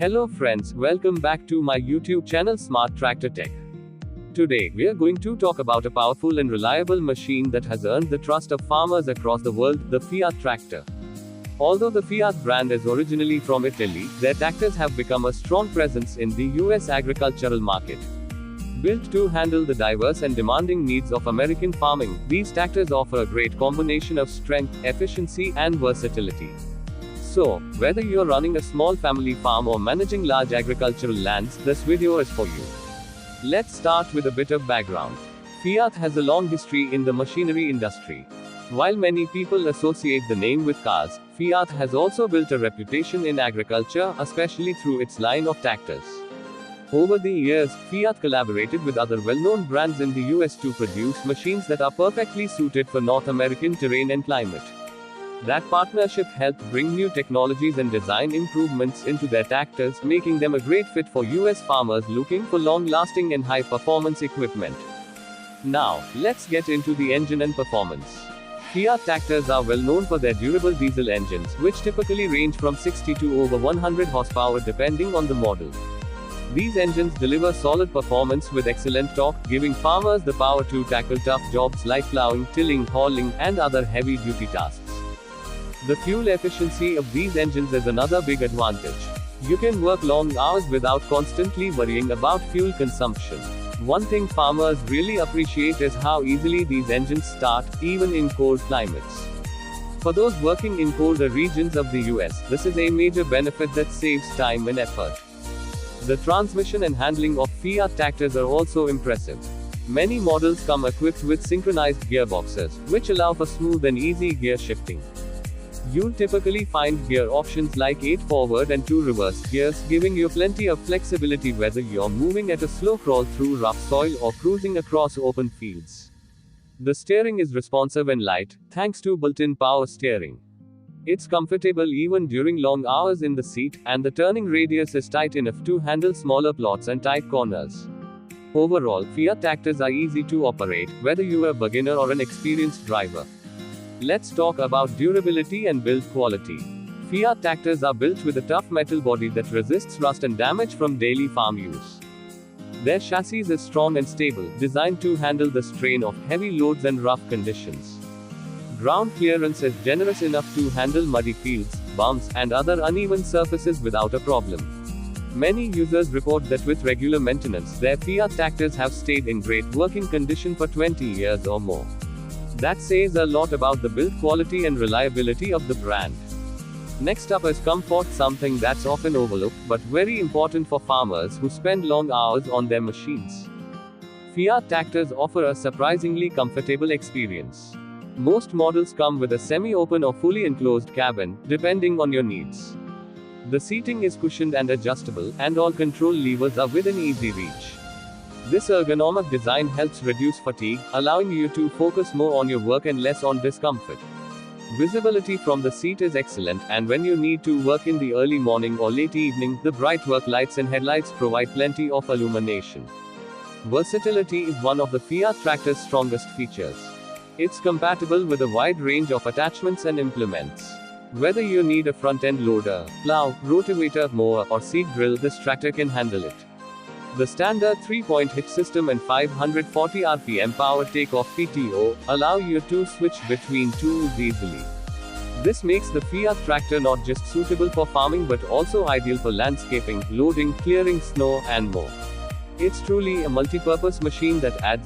Hello friends, welcome back to my YouTube channel Smart Tractor Tech. Today, we are going to talk about a powerful and reliable machine that has earned the trust of farmers across the world, the Fiat tractor. Although the Fiat brand is originally from Italy, their tractors have become a strong presence in the US agricultural market. Built to handle the diverse and demanding needs of American farming, these tractors offer a great combination of strength, efficiency, and versatility. So, whether you're running a small family farm or managing large agricultural lands, this video is for you. Let's start with a bit of background. Fiat has a long history in the machinery industry. While many people associate the name with cars, Fiat has also built a reputation in agriculture, especially through its line of tractors. Over the years, Fiat collaborated with other well-known brands in the US to produce machines that are perfectly suited for North American terrain and climate. That partnership helped bring new technologies and design improvements into their tractors, making them a great fit for US farmers looking for long-lasting and high-performance equipment. Now, let's get into the engine and performance. Fiat tractors are well known for their durable diesel engines, which typically range from 60 to over 100 horsepower depending on the model. These engines deliver solid performance with excellent torque, giving farmers the power to tackle tough jobs like plowing, tilling, hauling, and other heavy-duty tasks. The fuel efficiency of these engines is another big advantage. You can work long hours without constantly worrying about fuel consumption. One thing farmers really appreciate is how easily these engines start, even in cold climates. For those working in colder regions of the US, this is a major benefit that saves time and effort. The transmission and handling of Fiat tractors are also impressive. Many models come equipped with synchronized gearboxes, which allow for smooth and easy gear shifting. You'll typically find gear options like 8 forward and 2 reverse gears, giving you plenty of flexibility whether you're moving at a slow crawl through rough soil or cruising across open fields. The steering is responsive and light, thanks to built-in power steering. It's comfortable even during long hours in the seat, and the turning radius is tight enough to handle smaller plots and tight corners. Overall, Fiat tractors are easy to operate, whether you're a beginner or an experienced driver. Let's talk about durability and build quality. Fiat tractors are built with a tough metal body that resists rust and damage from daily farm use. Their chassis is strong and stable, designed to handle the strain of heavy loads and rough conditions. Ground clearance is generous enough to handle muddy fields, bumps, and other uneven surfaces without a problem. Many users report that with regular maintenance, their Fiat tractors have stayed in great working condition for 20 years or more. That says a lot about the build quality and reliability of the brand. Next up is comfort, something that's often overlooked, but very important for farmers who spend long hours on their machines. Fiat tractors offer a surprisingly comfortable experience. Most models come with a semi-open or fully enclosed cabin, depending on your needs. The seating is cushioned and adjustable, and all control levers are within easy reach. This ergonomic design helps reduce fatigue, allowing you to focus more on your work and less on discomfort. Visibility from the seat is excellent, and when you need to work in the early morning or late evening, the bright work lights and headlights provide plenty of illumination. Versatility is one of the Fiat tractor's strongest features. It's compatible with a wide range of attachments and implements. Whether you need a front-end loader, plow, rotavator, mower, or seed drill, this tractor can handle it. The standard 3-point hitch system and 540 rpm power takeoff PTO allow you to switch between tools easily. This makes the Fiat tractor not just suitable for farming but also ideal for landscaping, loading, clearing snow, and more. It's truly a multi-purpose machine that adds